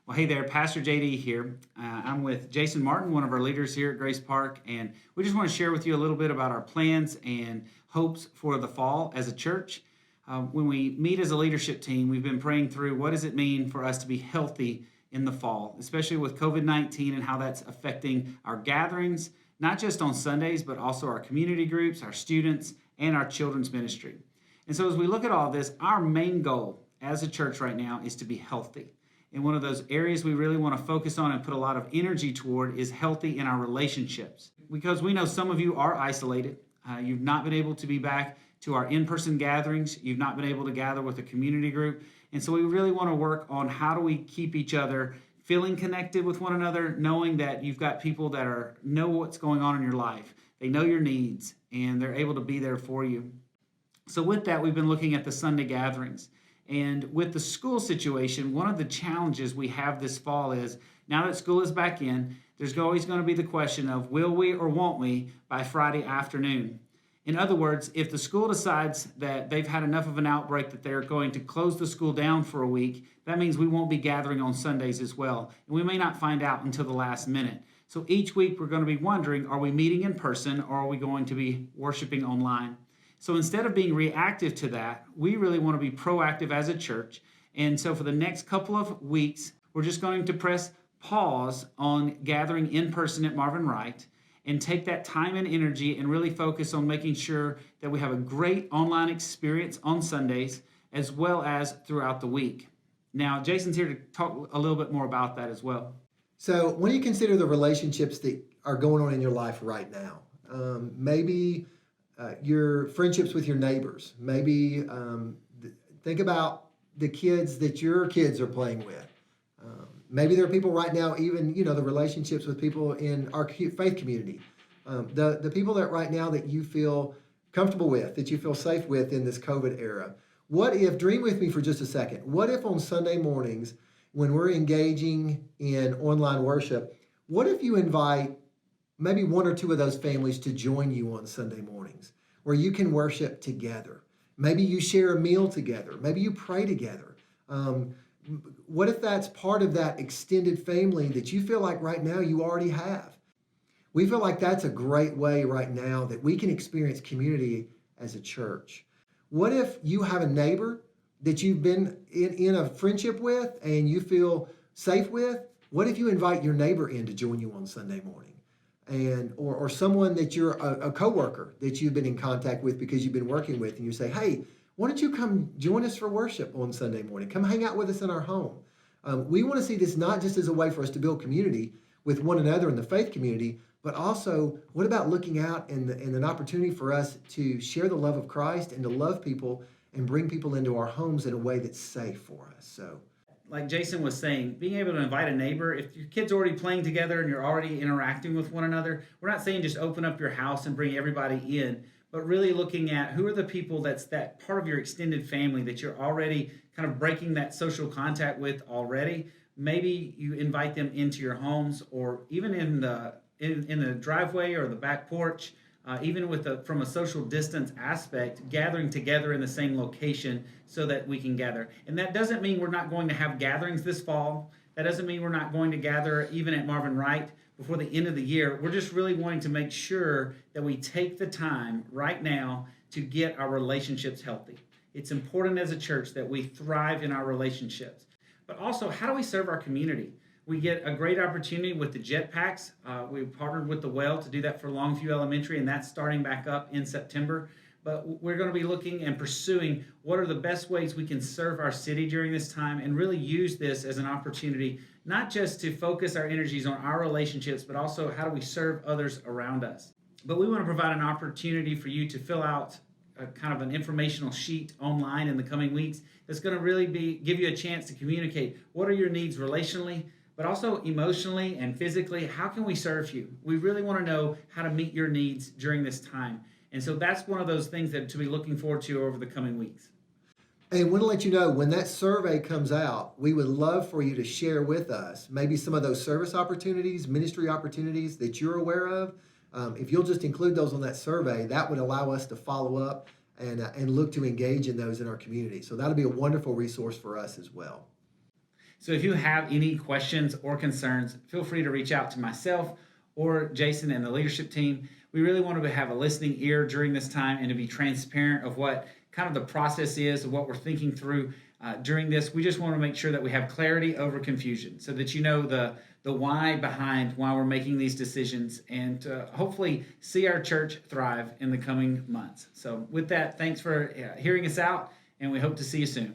Well, hey there, Pastor JD here. I'm with Jason Martin, one of our leaders here at Grace Park, and we just want to share with you a little bit about our plans and hopes for the fall as a church. When we meet as a leadership team, we've been praying through what does it mean for us to be healthy in the fall, especially with COVID-19 and how that's affecting our gatherings, not just on Sundays, but also our community groups, our students, and our children's ministry. And so as we look at all this, our main goal as a church right now is to be healthy. And one of those areas we really want to focus on and put a lot of energy toward is healthy in our relationships. Because we know some of you are isolated. You've not been able to be back to our in-person gatherings. You've not been able to gather with a community group. And so we really want to work on how do we keep each other feeling connected with one another, knowing that you've got people that know what's going on in your life. They know your needs, and they're able to be there for you. So with that, we've been looking at the Sunday gatherings. And with the school situation, one of the challenges we have this fall is, now that school is back in, there's always going to be the question of will we or won't we by Friday afternoon. In other words, if the school decides that they've had enough of an outbreak that they're going to close the school down for a week, that means we won't be gathering on Sundays as well. And we may not find out until the last minute. So each week we're going to be wondering, are we meeting in person or are we going to be worshiping online? So instead of being reactive to that, we really want to be proactive as a church. And so for the next couple of weeks, we're just going to press pause on gathering in person at Marvin Wright and take that time and energy and really focus on making sure that we have a great online experience on Sundays as well as throughout the week. Now, Jason's here to talk a little bit more about that as well. So when you consider the relationships that are going on in your life right now, maybe your friendships with your neighbors, maybe think about the kids that your kids are playing with. Maybe there are people right now, even, the relationships with people in our faith community. The people that right now that you feel comfortable with, that you feel safe with in this COVID era. What if, dream with me for just a second, what if on Sunday mornings when we're engaging in online worship, what if you invite maybe one or two of those families to join you on Sunday mornings where you can worship together? Maybe you share a meal together. Maybe you pray together. What if that's part of that extended family that you feel like right now you already have? We feel like that's a great way right now that we can experience community as a church. What if you have a neighbor that you've been in a friendship with and you feel safe with? What if you invite your neighbor in to join you on Sunday morning? Or someone that you're a coworker that you've been in contact with because you've been working with, and you say, hey, why don't you come join us for worship on Sunday morning? Come hang out with us in our home. We want to see this not just as a way for us to build community with one another in the faith community, but also what about looking out and an opportunity for us to share the love of Christ and to love people and bring people into our homes in a way that's safe for us. So, like Jason was saying, being able to invite a neighbor, if your kid's already playing together and you're already interacting with one another, we're not saying just open up your house and bring everybody in, but really looking at who are the people that's that part of your extended family that you're already kind of breaking that social contact with already. Maybe you invite them into your homes or even in the driveway or the back porch, even from a social distance aspect, gathering together in the same location so that we can gather. And that doesn't mean we're not going to have gatherings this fall. That doesn't mean we're not going to gather even at Marvin Wright before the end of the year. We're just really wanting to make sure that we take the time right now to get our relationships healthy. It's important as a church that we thrive in our relationships. But also, how do we serve our community? We get a great opportunity with the jetpacks. We've partnered with the Well to do that for Longview Elementary, and that's starting back up in September. But we're going to be looking and pursuing what are the best ways we can serve our city during this time and really use this as an opportunity, not just to focus our energies on our relationships, but also how do we serve others around us. But we want to provide an opportunity for you to fill out a kind of an informational sheet online in the coming weeks that's going to really give you a chance to communicate what are your needs relationally, but also emotionally and physically. How can we serve you? We really want to know how to meet your needs during this time. And so that's one of those things that to be looking forward to over the coming weeks. And want to let you know, when that survey comes out, we would love for you to share with us maybe some of those service opportunities, ministry opportunities that you're aware of. If you'll just include those on that survey, that would allow us to follow up and look to engage in those in our community. So that'll be a wonderful resource for us as well. So if you have any questions or concerns, feel free to reach out to myself or Jason and the leadership team. We really want to have a listening ear during this time and to be transparent of what kind of the process is, of what we're thinking through during this. We just want to make sure that we have clarity over confusion so that you know the why behind why we're making these decisions, and hopefully see our church thrive in the coming months. So with that, thanks for hearing us out, and we hope to see you soon.